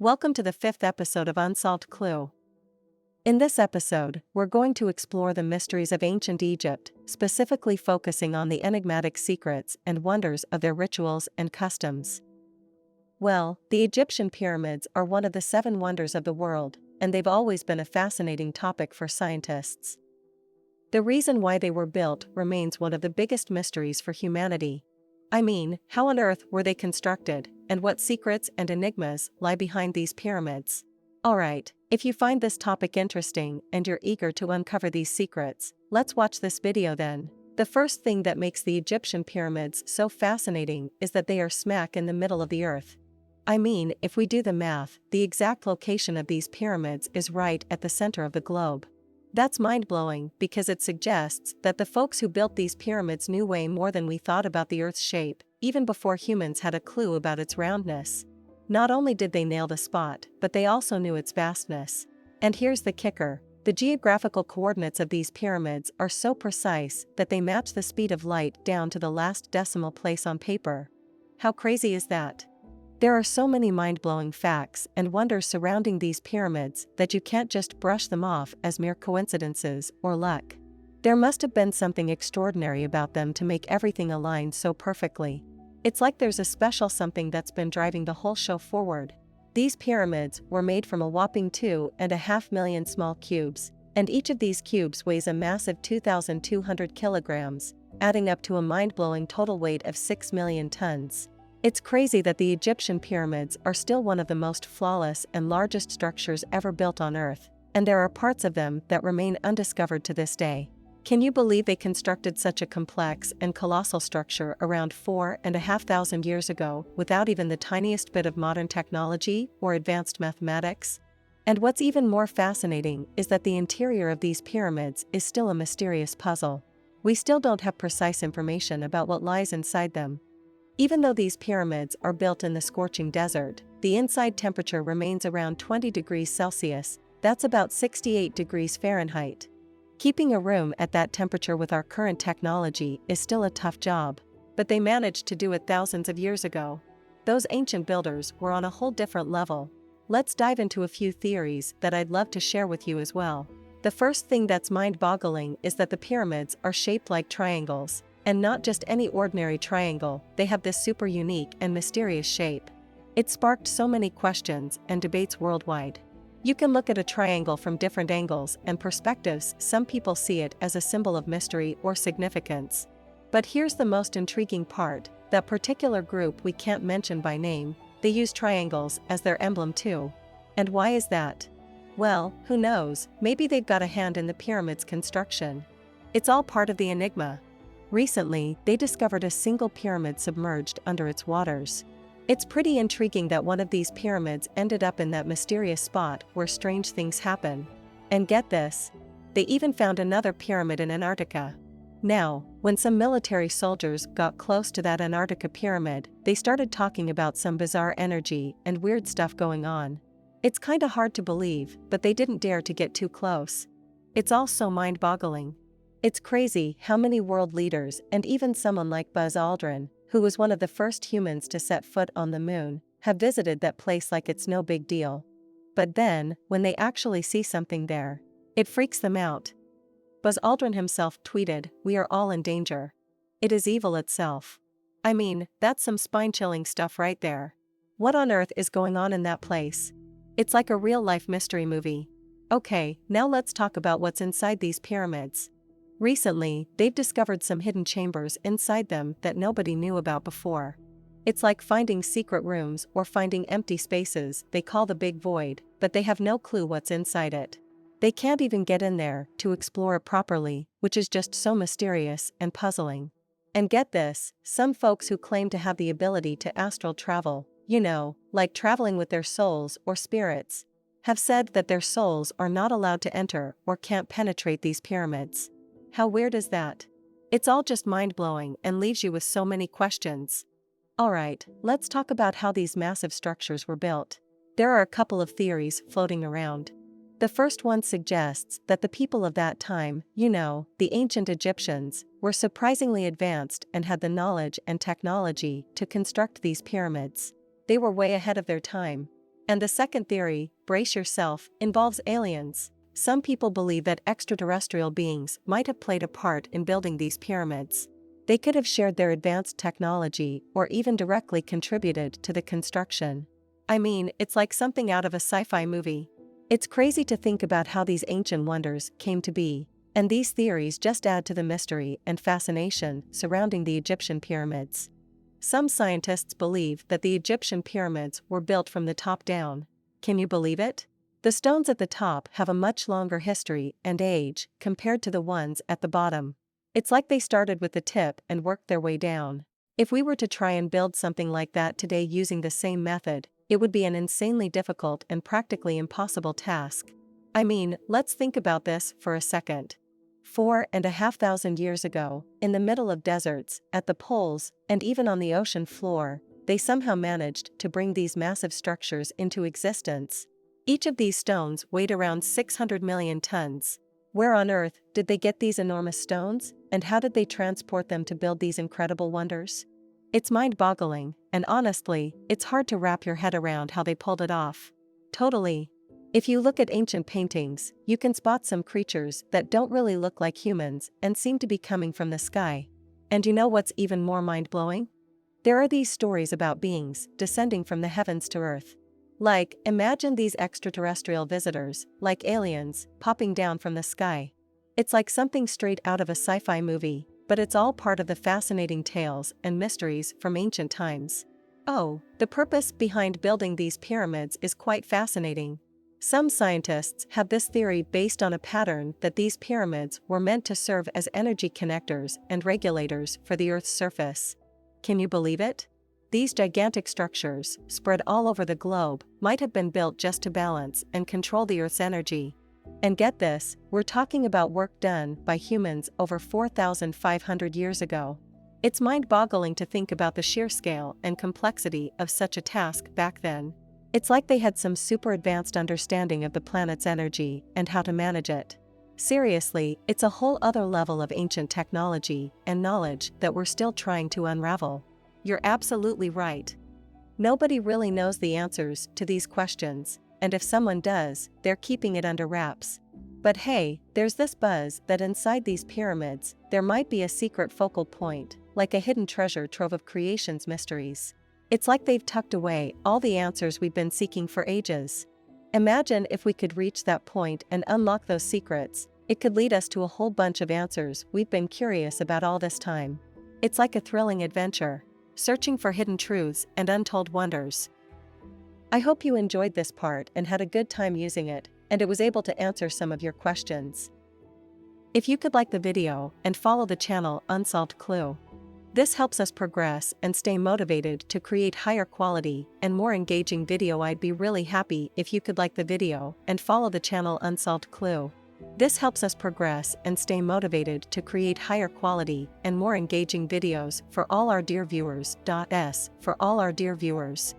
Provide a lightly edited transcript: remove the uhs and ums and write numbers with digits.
Welcome to the fifth episode of Unsolved Clue. In this episode, we're going to explore the mysteries of ancient Egypt, specifically focusing on the enigmatic secrets and wonders of their rituals and customs. Well, the Egyptian pyramids are one of the seven wonders of the world, and they've always been a fascinating topic for scientists. The reason why they were built remains one of the biggest mysteries for humanity. I mean, how on earth were they constructed, and what secrets and enigmas lie behind these pyramids? Alright, if you find this topic interesting and you're eager to uncover these secrets, let's watch this video then. The first thing that makes the Egyptian pyramids so fascinating is that they are smack in the middle of the earth. I mean, if we do the math, the exact location of these pyramids is right at the center of the globe. That's mind-blowing because it suggests that the folks who built these pyramids knew way more than we thought about the Earth's shape, even before humans had a clue about its roundness. Not only did they nail the spot, but they also knew its vastness. And here's the kicker: the geographical coordinates of these pyramids are so precise that they match the speed of light down to the last decimal place on paper. How crazy is that? There are so many mind-blowing facts and wonders surrounding these pyramids that you can't just brush them off as mere coincidences or luck. There must have been something extraordinary about them to make everything align so perfectly. It's like there's a special something that's been driving the whole show forward. These pyramids were made from a whopping 2.5 million small cubes, and each of these cubes weighs a massive 2,200 kilograms, adding up to a mind-blowing total weight of 6 million tons. It's crazy that the Egyptian pyramids are still one of the most flawless and largest structures ever built on Earth, and there are parts of them that remain undiscovered to this day. Can you believe they constructed such a complex and colossal structure around 4,500 years ago without even the tiniest bit of modern technology or advanced mathematics? And what's even more fascinating is that the interior of these pyramids is still a mysterious puzzle. We still don't have precise information about what lies inside them. Even though these pyramids are built in the scorching desert, the inside temperature remains around 20 degrees Celsius, that's about 68 degrees Fahrenheit. Keeping a room at that temperature with our current technology is still a tough job, but they managed to do it thousands of years ago. Those ancient builders were on a whole different level. Let's dive into a few theories that I'd love to share with you as well. The first thing that's mind-boggling is that the pyramids are shaped like triangles. And not just any ordinary triangle, they have this super unique and mysterious shape. It sparked so many questions and debates worldwide. You can look at a triangle from different angles and perspectives. Some people see it as a symbol of mystery or significance. But here's the most intriguing part: that particular group we can't mention by name, they use triangles as their emblem too. And why is that? Well, who knows, maybe they've got a hand in the pyramid's construction. It's all part of the enigma. Recently, they discovered a single pyramid submerged under its waters. It's pretty intriguing that one of these pyramids ended up in that mysterious spot where strange things happen. And get this, they even found another pyramid in Antarctica. Now, when some military soldiers got close to that Antarctica pyramid, they started talking about some bizarre energy and weird stuff going on. It's kinda hard to believe, but they didn't dare to get too close. It's all so mind-boggling. It's crazy how many world leaders and even someone like Buzz Aldrin, who was one of the first humans to set foot on the moon, have visited that place like it's no big deal. But then, when they actually see something there, it freaks them out. Buzz Aldrin himself tweeted, "We are all in danger. It is evil itself." I mean, that's some spine-chilling stuff right there. What on earth is going on in that place? It's like a real-life mystery movie. Okay, now let's talk about what's inside these pyramids. Recently, they've discovered some hidden chambers inside them that nobody knew about before. It's like finding secret rooms or finding empty spaces they call the big void, but they have no clue what's inside it. They can't even get in there to explore it properly, which is just so mysterious and puzzling. And get this, some folks who claim to have the ability to astral travel, like traveling with their souls or spirits, have said that their souls are not allowed to enter or can't penetrate these pyramids. How weird is that? It's all just mind-blowing and leaves you with so many questions. Alright, let's talk about how these massive structures were built. There are a couple of theories floating around. The first one suggests that the people of that time, the ancient Egyptians, were surprisingly advanced and had the knowledge and technology to construct these pyramids. They were way ahead of their time. And the second theory, brace yourself, involves aliens. Some people believe that extraterrestrial beings might have played a part in building these pyramids. They could have shared their advanced technology or even directly contributed to the construction. I mean, it's like something out of a sci-fi movie. It's crazy to think about how these ancient wonders came to be, and these theories just add to the mystery and fascination surrounding the Egyptian pyramids. Some scientists believe that the Egyptian pyramids were built from the top down. Can you believe it? The stones at the top have a much longer history and age compared to the ones at the bottom. It's like they started with the tip and worked their way down. If we were to try and build something like that today using the same method, it would be an insanely difficult and practically impossible task. I mean, let's think about this for a second. 4,500 years ago, in the middle of deserts, at the poles, and even on the ocean floor, they somehow managed to bring these massive structures into existence. Each of these stones weighed around 600 million tons. Where on earth did they get these enormous stones, and how did they transport them to build these incredible wonders? It's mind-boggling, and honestly, it's hard to wrap your head around how they pulled it off. Totally. If you look at ancient paintings, you can spot some creatures that don't really look like humans and seem to be coming from the sky. And you know what's even more mind-blowing? There are these stories about beings descending from the heavens to earth. Like, imagine these extraterrestrial visitors, like aliens, popping down from the sky. It's like something straight out of a sci-fi movie, but it's all part of the fascinating tales and mysteries from ancient times. Oh, the purpose behind building these pyramids is quite fascinating. Some scientists have this theory based on a pattern that these pyramids were meant to serve as energy connectors and regulators for the Earth's surface. Can you believe it? These gigantic structures, spread all over the globe, might have been built just to balance and control the Earth's energy. And get this, we're talking about work done by humans over 4,500 years ago. It's mind-boggling to think about the sheer scale and complexity of such a task back then. It's like they had some super advanced understanding of the planet's energy and how to manage it. Seriously, it's a whole other level of ancient technology and knowledge that we're still trying to unravel. You're absolutely right. Nobody really knows the answers to these questions, and if someone does, they're keeping it under wraps. But hey, there's this buzz that inside these pyramids, there might be a secret focal point, like a hidden treasure trove of creation's mysteries. It's like they've tucked away all the answers we've been seeking for ages. Imagine if we could reach that point and unlock those secrets. It could lead us to a whole bunch of answers we've been curious about all this time. It's like a thrilling adventure, searching for hidden truths and untold wonders. I hope you enjoyed this part and had a good time using it, and it was able to answer some of your questions. If you could like the video and follow the channel Unsolved Clue. This helps us progress and stay motivated to create higher quality and more engaging video. I'd be really happy if you could like the video and follow the channel Unsolved Clue. This helps us progress and stay motivated to create higher quality and more engaging videos for all our dear viewers. For all our dear viewers.